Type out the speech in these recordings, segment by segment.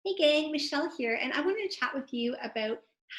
Hey gang, Michelle here, and I wanted to chat with you about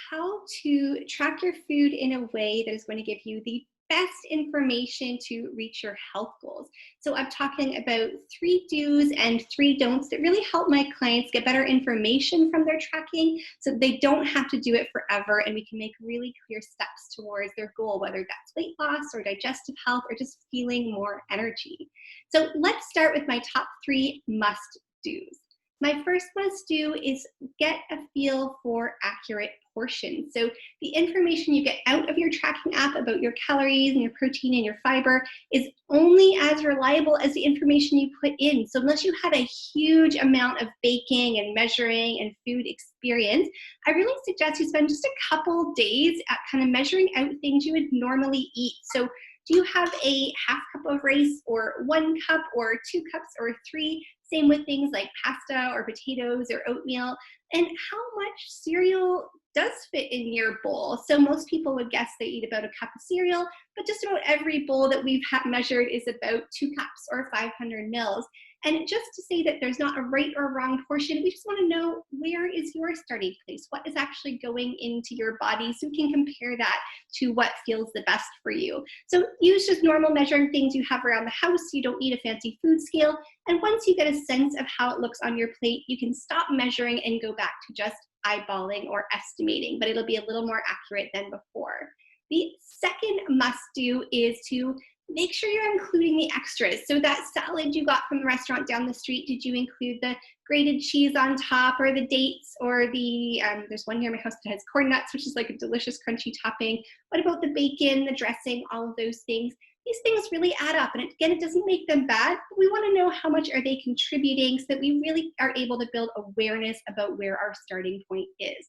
how to track your food in a way that is going to give you the best information to reach your health goals. So I'm talking about 3 do's and 3 don'ts that really help my clients get better information from their tracking so they don't have to do it forever and we can make really clear steps towards their goal, whether that's weight loss or digestive health or just feeling more energy. So let's start with my top 3 must-do's. My first must do is get a feel for accurate portions. So the information you get out of your tracking app about your calories and your protein and your fiber is only as reliable as the information you put in. So unless you have a huge amount of baking and measuring and food experience, I really suggest you spend just a couple days at kind of measuring out things you would normally eat. So do you have a half cup of rice or 1 cup or 2 cups or 3? Same with things like pasta or potatoes or oatmeal. And how much cereal does fit in your bowl? So most people would guess they eat about a cup of cereal, but just about every bowl that we've measured is about 2 cups or 500 mils. And just to say that there's not a right or wrong portion, we just want to know, where is your starting place? What is actually going into your body so we can compare that to what feels the best for you. So use just normal measuring things you have around the house. You don't need a fancy food scale. And once you get a sense of how it looks on your plate, you can stop measuring and go back to just eyeballing or estimating, but it'll be a little more accurate than before. The second must do is to make sure you're including the extras. So that salad you got from the restaurant down the street, did you include the grated cheese on top or the dates or the, there's one near my house that has corn nuts, which is like a delicious crunchy topping. What about the bacon, the dressing, all of those things? These things really add up. And again, it doesn't make them bad, but we want to know how much are they contributing so that we really are able to build awareness about where our starting point is.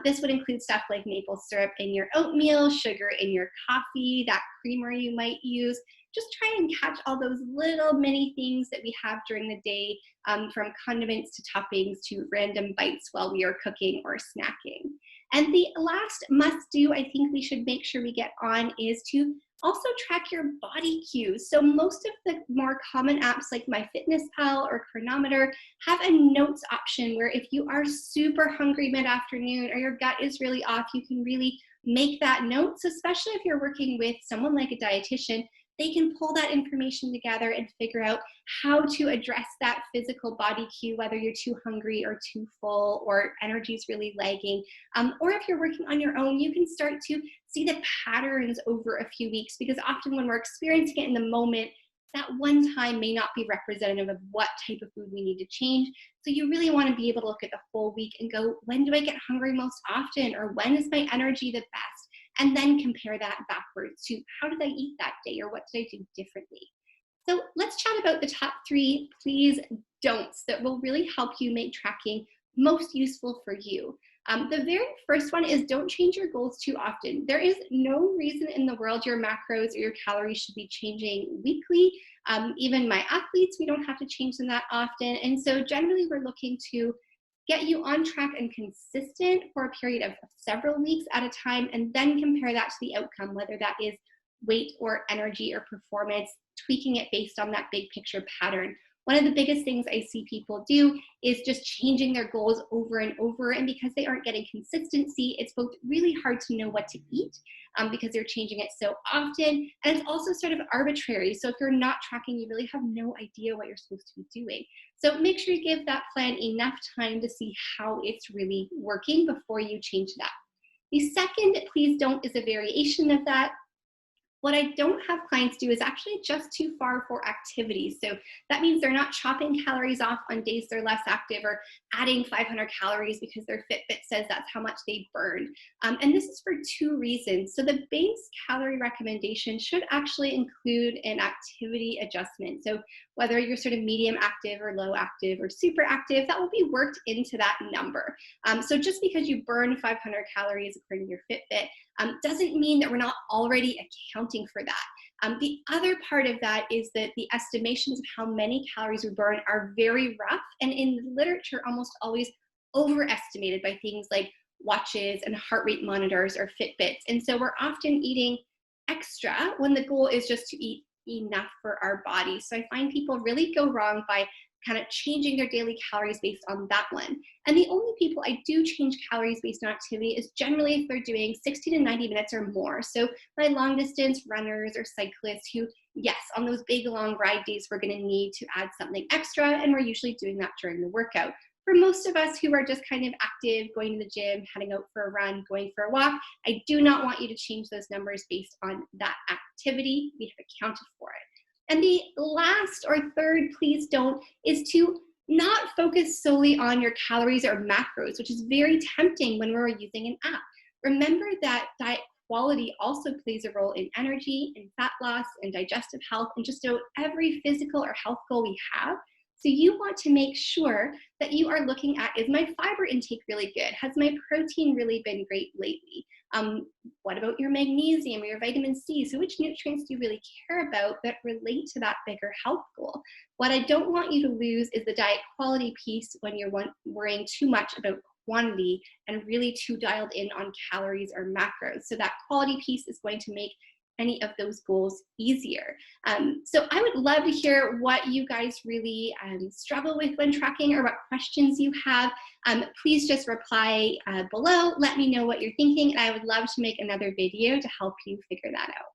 This would include stuff like maple syrup in your oatmeal, sugar in your coffee, that creamer you might use. Just try and catch all those little mini things that we have during the day, from condiments to toppings to random bites while we are cooking or snacking. And the last must do I think we should make sure we get on is to also track your body cues. So most of the more common apps like MyFitnessPal or Chronometer have a notes option where if you are super hungry mid-afternoon or your gut is really off, you can really make that note. So especially if you're working with someone like a dietitian, they can pull that information together and figure out how to address that physical body cue, whether you're too hungry or too full or energy is really lagging. Or if you're working on your own, you can start to see the patterns over a few weeks, because often when we're experiencing it in the moment, that one time may not be representative of what type of food we need to change. So you really want to be able to look at the whole week and go, when do I get hungry most often? Or when is my energy the best? And then compare that backwards to how did I eat that day or what did I do differently? So let's chat about the top 3 please don'ts that will really help you make tracking most useful for you. The very first one is don't change your goals too often. There is no reason in the world your macros or your calories should be changing weekly. Even my athletes, we don't have to change them that often. And so generally we're looking to get you on track and consistent for a period of several weeks at a time, and then compare that to the outcome, whether that is weight or energy or performance, tweaking it based on that big picture pattern. One of the biggest things I see people do is just changing their goals over and over. And because they aren't getting consistency, it's both really hard to know what to eat because they're changing it so often. And it's also sort of arbitrary. So if you're not tracking, you really have no idea what you're supposed to be doing. So make sure you give that plan enough time to see how it's really working before you change that. The second please don't is a variation of that. What I don't have clients do is actually just too far for activities. So that means they're not chopping calories off on days they're less active or adding 500 calories because their Fitbit says that's how much they burned. And this is for 2 reasons. So the base calorie recommendation should actually include an activity adjustment. So whether you're sort of medium active or low active or super active, that will be worked into that number. So just because you burn 500 calories according to your Fitbit doesn't mean that we're not already accounting for that. The other part of that is that the estimations of how many calories we burn are very rough, and in the literature almost always overestimated by things like watches and heart rate monitors or Fitbits. And so we're often eating extra when the goal is just to eat enough for our bodies. So I find people really go wrong by kind of changing their daily calories based on that one. And the only people I do change calories based on activity is generally if they're doing 60 to 90 minutes or more. So my long distance runners or cyclists who, yes, on those big long ride days, we're going to need to add something extra. And we're usually doing that during the workout. For most of us who are just kind of active, going to the gym, heading out for a run, going for a walk, I do not want you to change those numbers based on that activity. We have accounted for it. And the last or third, please don't, is to not focus solely on your calories or macros, which is very tempting when we're using an app. Remember that diet quality also plays a role in energy, in fat loss, in digestive health, and just about every physical or health goal we have. So you want to make sure that you are looking at, is my fiber intake really good? Has my protein really been great lately? What about your magnesium or your vitamin C? So which nutrients do you really care about that relate to that bigger health goal? What I don't want you to lose is the diet quality piece when you're worrying too much about quantity and really too dialed in on calories or macros. So that quality piece is going to make any of those goals easier. So I would love to hear what you guys really struggle with when tracking, or what questions you have. Please just reply below. Let me know what you're thinking, and I would love to make another video to help you figure that out.